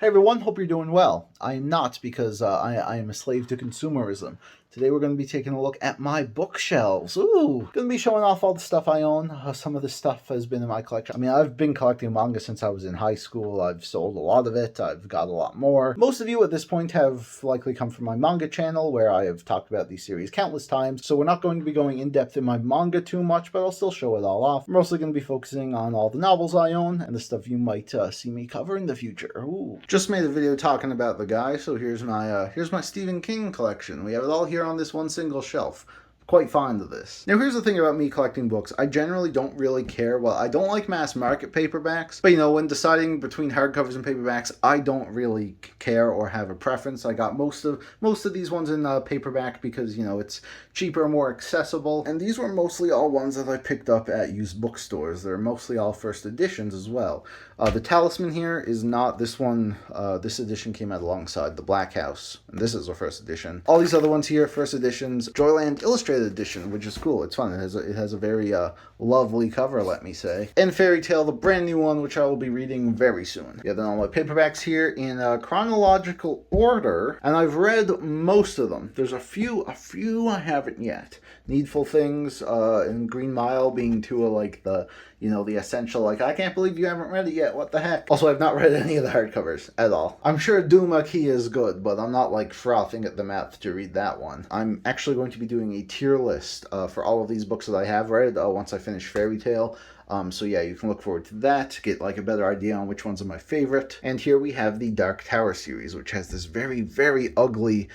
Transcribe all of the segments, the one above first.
Hey everyone, hope you're doing well. I am not because I am a slave to consumerism. Today we're going to be taking a look at my bookshelves. Ooh, going to be showing off all the stuff I own. Some of this stuff has been in my collection. I mean, I've been collecting manga since I was in high school. I've sold a lot of it. I've got a lot more. Most of you at this point have likely come from my manga channel where I have talked about these series countless times. So we're not going to be going in depth in my manga too much, but I'll still show it all off. I'm mostly going to be focusing on all the novels I own and the stuff you might see me cover in the future. Ooh. Just made a video talking about the guy, so here's my Stephen King collection. We have it all here on this one single shelf. Quite fond of this. Now here's the thing about me collecting books. I generally don't really care. Well, I don't like mass market paperbacks, but you know, when deciding between hardcovers and paperbacks, I don't really care or have a preference. I got most of these ones in paperback because, you know, it's cheaper and more accessible. And these were mostly all ones that I picked up at used bookstores. They're mostly all first editions as well. The Talisman here is not this one. This edition came out alongside The Black House, and this is a first edition. All these other ones here, first editions. Joyland Illustrated edition, which is cool. It's fun. It has a very lovely cover, let me say. And Fairy Tail, the brand new one, which I will be reading very soon. Yeah, then all my paperbacks here in chronological order, and I've read most of them. There's a few I haven't yet. Needful Things and Green Mile being two of like the, you know, the essential, like, I can't believe you haven't read it yet, what the heck. Also, I've not read any of the hardcovers at all. I'm sure Duma Key is good, but I'm not like frothing at the mouth to read that one. I'm actually going to be doing a tier list for all of these books that I have read once I finish Fairy Tail. So yeah, you can look forward to that, to get like a better idea on which ones are my favorite. And here we have the Dark Tower series, which has this very, very ugly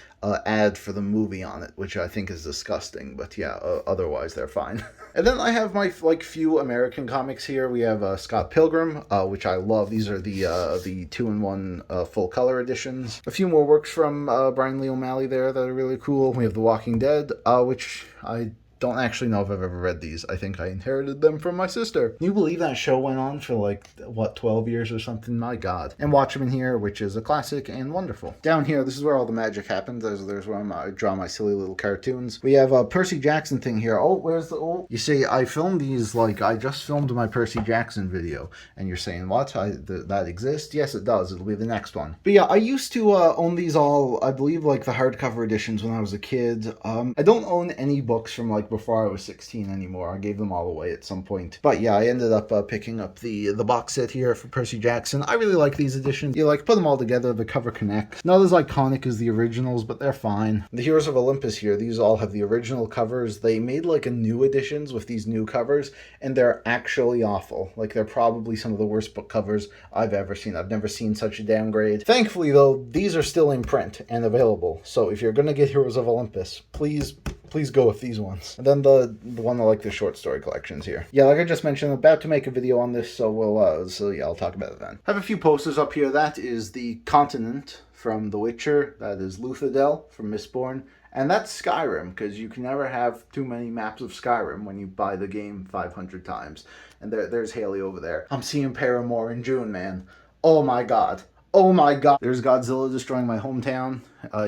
ad for the movie on it, which I think is disgusting, but yeah, otherwise they're fine. And then I have my like few American comics here. We have Scott Pilgrim, which I love. These are the 2-in-1 full color editions. A few more works from Brian Lee O'Malley there that are really cool. We have The Walking Dead, which I don't actually know if I've ever read these. I think I inherited them from my sister. Can you believe that show went on for like, what, 12 years or something? My God. And Watchmen here, which is a classic and wonderful. Down here, this is where all the magic happens. There's where I draw my silly little cartoons. We have a Percy Jackson thing here. Oh, where's the... Oh. You see, I filmed these, like, I just filmed my Percy Jackson video. And you're saying, what? That exists? Yes, it does. It'll be the next one. But yeah, I used to own these all, I believe, like, the hardcover editions when I was a kid. I don't own any books from, like, before I was 16 anymore. I gave them all away at some point. But yeah, I ended up picking up the box set here for Percy Jackson. I really like these editions. You like put them all together, the cover connects. Not as iconic as the originals, but they're fine. The Heroes of Olympus here, these all have the original covers. They made like a new editions with these new covers, and they're actually awful. Like, they're probably some of the worst book covers I've ever seen. I've never seen such a downgrade. Thankfully though, these are still in print and available. So if you're gonna get Heroes of Olympus, please go with these ones. And then the one I like, the short story collections here. Yeah, like I just mentioned, I'm about to make a video on this, so yeah, I'll talk about it then. I have a few posters up here. That is the Continent from The Witcher. That is Luthadel from Mistborn. And that's Skyrim, because you can never have too many maps of Skyrim when you buy the game 500 times. And there's Haley over there. I'm seeing Paramore in June, man. Oh my God. Oh my God. There's Godzilla destroying my hometown.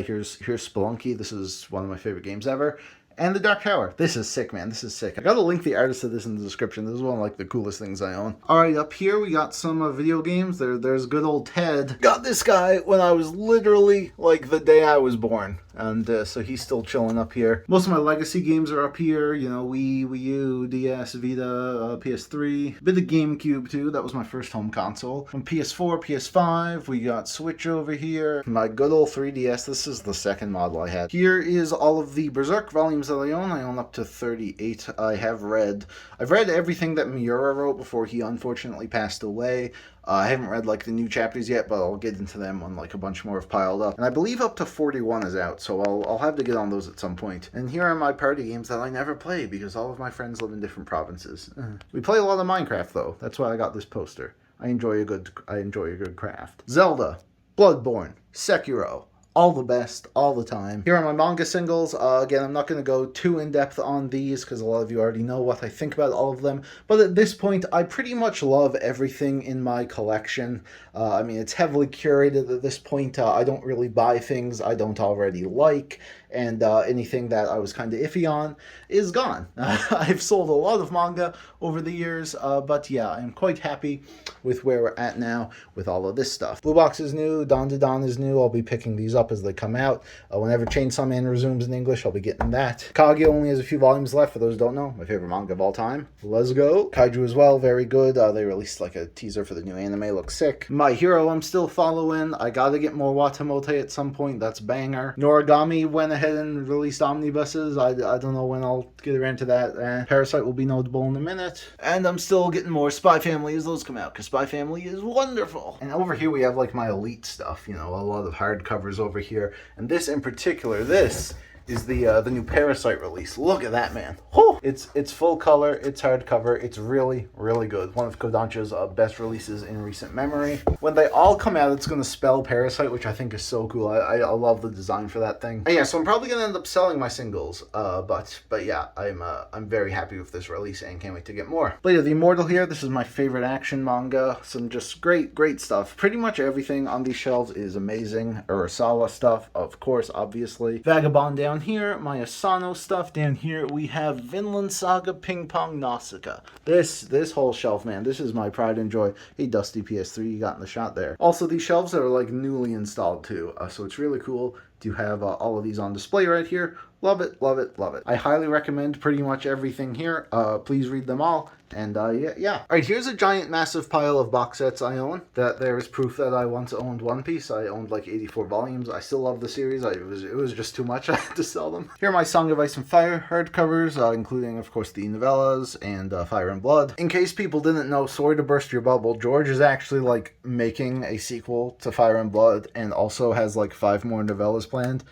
Here's Spelunky. This is one of my favorite games ever. And the Dark Tower. This is sick, man. This is sick. I gotta link the artist of this in the description. This is one of like the coolest things I own. Alright, up here we got some video games. There's good old Ted. Got this guy when I was literally like the day I was born. And so he's still chilling up here. Most of my legacy games are up here. You know, Wii U, DS, Vita, PS3. A bit of GameCube too. That was my first home console. From PS4, PS5. We got Switch over here. My good old 3DS. This is the second model I had. Here is all of the Berserk volumes that I own. I own up to 38. I've read everything that Miura wrote before he unfortunately passed away. I haven't read like the new chapters yet, but I'll get into them when like a bunch more have piled up. And I believe up to 41 is out, so I'll have to get on those at some point. And here are my party games that I never play because all of my friends live in different provinces. We play a lot of Minecraft though. That's why I got this poster. I enjoy a good craft. Zelda, Bloodborne, Sekiro. All the best, all the time. Here are my manga singles. Again, I'm not going to go too in-depth on these because a lot of you already know what I think about all of them. But at this point, I pretty much love everything in my collection. I mean, it's heavily curated at this point. I don't really buy things I don't already like. and anything that I was kind of iffy on is gone. I've sold a lot of manga over the years, but yeah, I'm quite happy with where we're at now with all of this stuff. Blue Box is new, Dawn to Dawn is new. I'll be picking these up as they come out. Whenever Chainsaw Man resumes in English, I'll be getting that. Kage only has a few volumes left, for those who don't know. My favorite manga of all time. Let's go. Kaiju as well, very good. They released like a teaser for the new anime, looks sick. My Hero I'm still following. I gotta get more Watamote at some point, that's banger. Noragami went ahead and released omnibuses. I don't know when I'll get around to that. Parasite will be notable in a minute. And I'm still getting more Spy Family as those come out, because Spy Family is wonderful. And over here we have like my elite stuff, you know, a lot of hardcovers over here. And this in particular, this is the new Parasite release. Look at that, man. Whew. It's full color, it's hardcover, it's really, really good. One of Kodansha's best releases in recent memory. When they all come out, it's going to spell Parasite, which I think is so cool. I love the design for that thing. And yeah, so I'm probably going to end up selling my singles, but yeah, I'm very happy with this release and can't wait to get more. Blade of the Immortal here. This is my favorite action manga. Some just great stuff. Pretty much everything on these shelves is amazing. Urasawa stuff, of course, obviously. Vagabond down here, my Asano stuff. Down here we have Vinland Saga Ping Pong Nausicaa. This whole shelf, man, this is my pride and joy. Hey, Dusty PS3, you got in the shot there. Also, these shelves are like newly installed too, so it's really cool to have all of these on display right here. Love it, love it, love it. I highly recommend pretty much everything here. Please read them all. And yeah. All right, here's a giant, massive pile of box sets I own. That there is proof that I once owned One Piece. I owned like 84 volumes. I still love the series. It was just too much. I had to sell them. Here are my Song of Ice and Fire hardcovers, including, of course, the novellas and Fire and Blood. In case people didn't know, sorry to burst your bubble, George is actually like making a sequel to Fire and Blood and also has like 5 more novellas planned.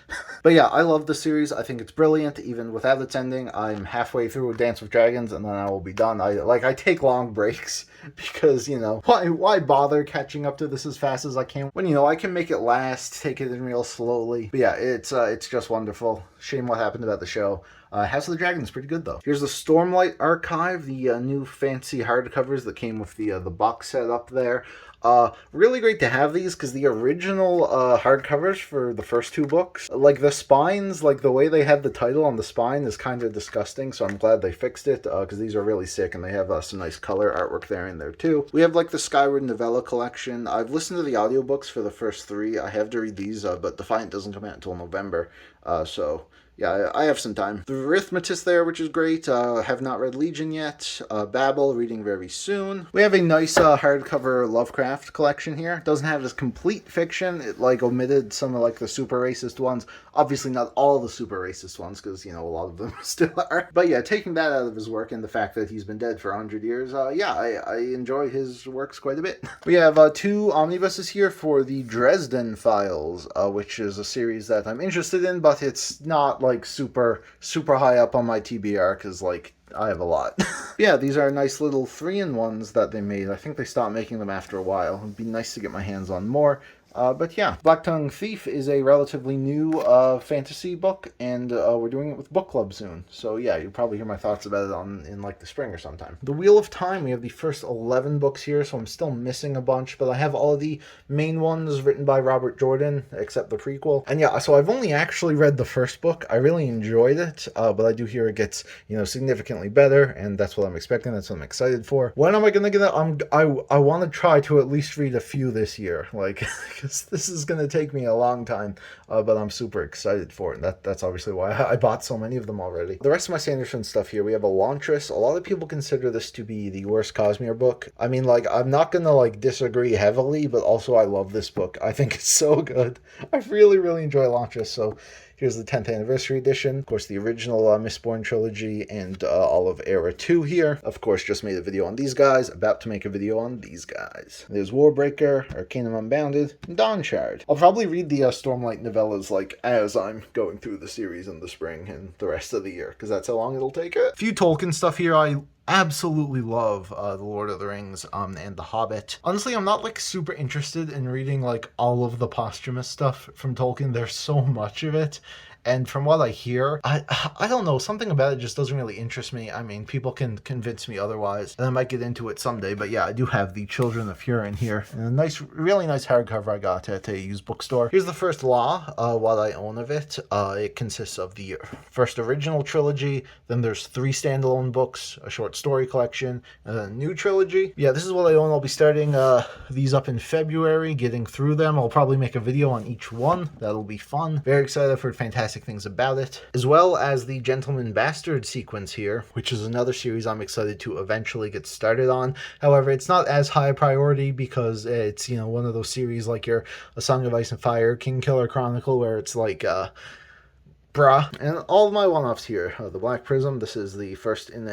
But yeah, I love the series. I think it's brilliant. Even without its ending, I'm halfway through Dance with Dragons and then I will be done. I take long breaks because, you know, why bother catching up to this as fast as I can when, you know, I can make it last, take it in real slowly. But yeah, it's just wonderful. Shame what happened about the show. House of the Dragon is pretty good though. Here's the Stormlight Archive, the new fancy hardcovers that came with the box set up there. Really great to have these because the original hardcovers for the first 2 books, like the spines, like the way they had the title on the spine is kind of disgusting, so I'm glad they fixed it because these are really sick and they have some nice color artwork there in there too. We have like the Skyward Novella collection. I've listened to the audiobooks for the first 3. I have to read these, but Defiant doesn't come out until November, so yeah, I have some time. The Arithmetis there, which is great. Have not read Legion yet. Babel, reading very soon. We have a nice hardcover Lovecraft collection here. Doesn't have this complete fiction. It like omitted some of like the super racist ones. Obviously not all the super racist ones, because, you know, a lot of them still are. But yeah, taking that out of his work and the fact that he's been dead for 100 years, yeah, I enjoy his works quite a bit. We have 2 omnibuses here for the Dresden Files, which is a series that I'm interested in, but it's not like super high up on my TBR because like I have a lot. Yeah, these are nice little 3-in-1s that they made. I think they stopped making them after a while. It'd be nice to get my hands on more. But yeah, Black Tongue Thief is a relatively new fantasy book, and we're doing it with book club soon. So yeah, you'll probably hear my thoughts about it in like the spring or sometime. The Wheel of Time, we have the first 11 books here, so I'm still missing a bunch, but I have all the main ones written by Robert Jordan, except the prequel. And yeah, so I've only actually read the first book. I really enjoyed it, but I do hear it gets, you know, significantly better, and that's what I'm expecting. That's what I'm excited for. When am I gonna get it? I want to try to at least read a few this year, like. This is going to take me a long time, but I'm super excited for it. And that's obviously why I bought so many of them already. The rest of my Sanderson stuff here, we have Elantris. A lot of people consider this to be the worst Cosmere book. I mean, like, I'm not going to, like, disagree heavily, but also I love this book. I think it's so good. I really, really enjoy Elantris, so here's the 10th anniversary edition. Of course, the original Mistborn trilogy and all of Era 2 here. Of course, just made a video on these guys. About to make a video on these guys. There's Warbreaker, Arcanum Unbounded, and Dawnshard. I'll probably read the Stormlight novellas like as I'm going through the series in the spring and the rest of the year, because that's how long it'll take it. A few Tolkien stuff here. I absolutely love The Lord of the Rings and The Hobbit. Honestly, I'm not like super interested in reading like all of the posthumous stuff from Tolkien. There's so much of it. And from what I hear, I don't know, something about it just doesn't really interest me. I mean, people can convince me otherwise, and I might get into it someday. But yeah, I do have the Children of Hurin here, and a nice, really nice hardcover I got at a used bookstore. Here's the first law, what I own of it. It consists of the first original trilogy, then there's 3 standalone books, a short story collection, and a new trilogy. Yeah, this is what I own. I'll be starting these up in February, getting through them. I'll probably make a video on each one. That'll be fun. Very excited. I've heard fantastic things about it. As well as the Gentleman Bastard sequence here, which is another series I'm excited to eventually get started on. However, it's not as high priority because it's, you know, one of those series like your A Song of Ice and Fire, Kingkiller Chronicle, where it's like, bruh. And all of my one-offs here. The Black Prism, this is the first in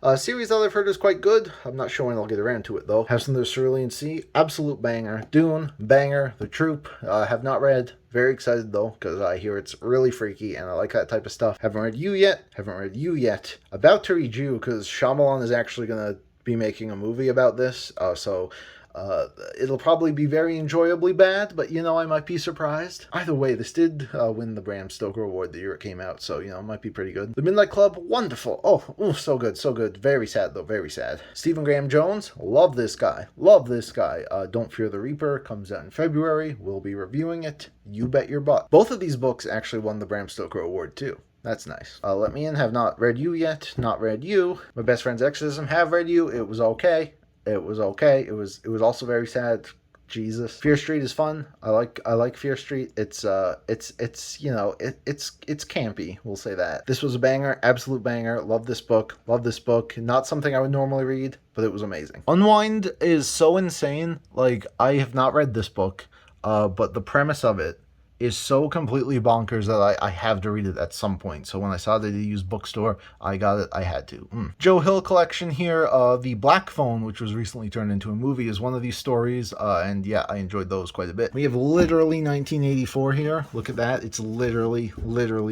a series that I've heard is quite good. I'm not sure when I'll get around to it, though. Have some of the Cerulean Sea, absolute banger. Dune, banger. The Troop, have not read. Very excited, though, because I hear it's really freaky, and I like that type of stuff. Haven't read You yet. Haven't read You yet. About to read You, because Shyamalan is actually going to be making a movie about this, it'll probably be very enjoyably bad, but, you know, I might be surprised. Either way, this did win the Bram Stoker Award the year it came out, so, you know, it might be pretty good. The Midnight Club, wonderful. Oh, ooh, so good, so good. Very sad, though, very sad. Stephen Graham Jones, love this guy. Love this guy. Don't Fear the Reaper comes out in February. We'll be reviewing it. You bet your butt. Both of these books actually won the Bram Stoker Award, too. That's nice. Let Me In, have not read You yet. Not read You. My Best Friend's Exorcism, have read You. It was okay. It was okay. It was also very sad. Jesus. Fear Street is fun. I like Fear Street. It's you know, it's campy, we'll say that. This was a banger, absolute banger. Love this book. Love this book. Not something I would normally read, but it was amazing. Unwind is so insane. Like, I have not read this book, but the premise of it is so completely bonkers that I have to read it at some point. So when I saw that they used bookstore, I got it. I had to. Joe Hill collection here. The Black Phone, which was recently turned into a movie, is one of these stories. And yeah, I enjoyed those quite a bit. We have literally 1984 here. Look at that. It's literally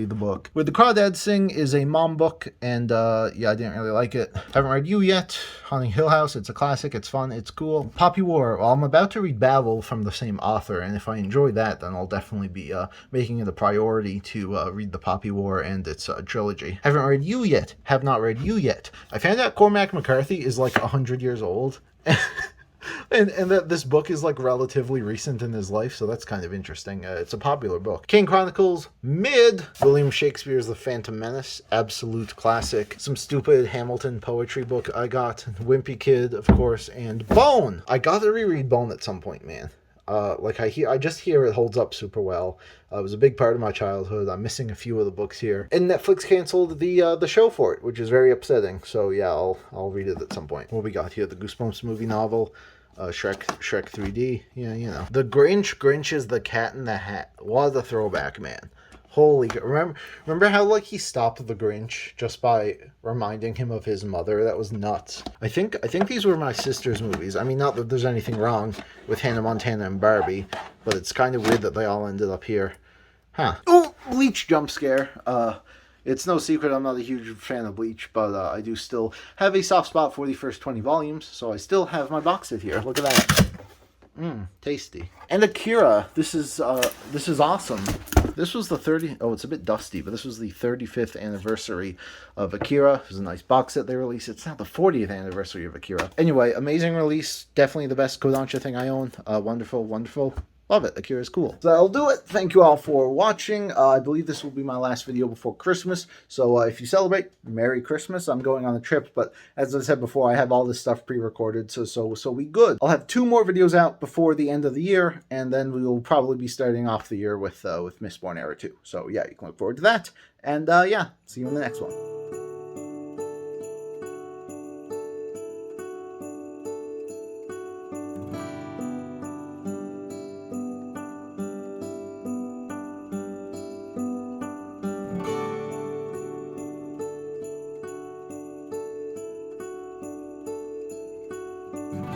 the book. Where the Crawdads Sing is a mom book. And yeah, I didn't really like it. Haven't read You yet. Haunting Hill House. It's a classic. It's fun. It's cool. Poppy War. Well, I'm about to read Babel from the same author. And if I enjoy that, then I'll definitely be making it a priority to read the Poppy War and its trilogy. Haven't read You yet. Have not read You yet. I found out Cormac McCarthy is like 100 years old. And that this book is like relatively recent in his life, so that's kind of interesting. It's a popular book. Kane Chronicles, mid. William Shakespeare's The Phantom Menace, absolute classic. Some stupid Hamilton poetry book I got. Wimpy Kid, of course, and Bone. I gotta reread Bone at some point, man. I just hear it holds up super well. It was a big part of my childhood. I'm missing a few of the books here. And Netflix canceled the show for it, which is very upsetting. So yeah, I'll read it at some point. What we got here? The Goosebumps movie novel. Shrek 3D. Yeah, you know. The Grinch is the Cat in the Hat. What a throwback, man. Holy, remember how like he stopped the Grinch just by reminding him of his mother? That was nuts. I think these were my sister's movies. I mean, not that there's anything wrong with Hannah Montana and Barbie, but it's kind of weird that they all ended up here. Huh. Oh, Bleach jump scare. It's no secret I'm not a huge fan of Bleach, but I do still have a soft spot for the first 20 volumes, so I still have my box set here. Look at that. Tasty. And Akira. This is awesome. This was the 30... Oh, it's a bit dusty, but this was the 35th anniversary of Akira. It was a nice box set they released. It's now the 40th anniversary of Akira. Anyway, amazing release. Definitely the best Kodansha thing I own. Wonderful, wonderful. Love it. Akira's cool. So that'll do it. Thank you all for watching. I believe this will be my last video before Christmas. So if you celebrate, Merry Christmas. I'm going on a trip, but as I said before, I have all this stuff pre-recorded, so we good. I'll have 2 more videos out before the end of the year, and then we will probably be starting off the year with Mistborn Era 2. So yeah, you can look forward to that. And yeah, see you in the next one.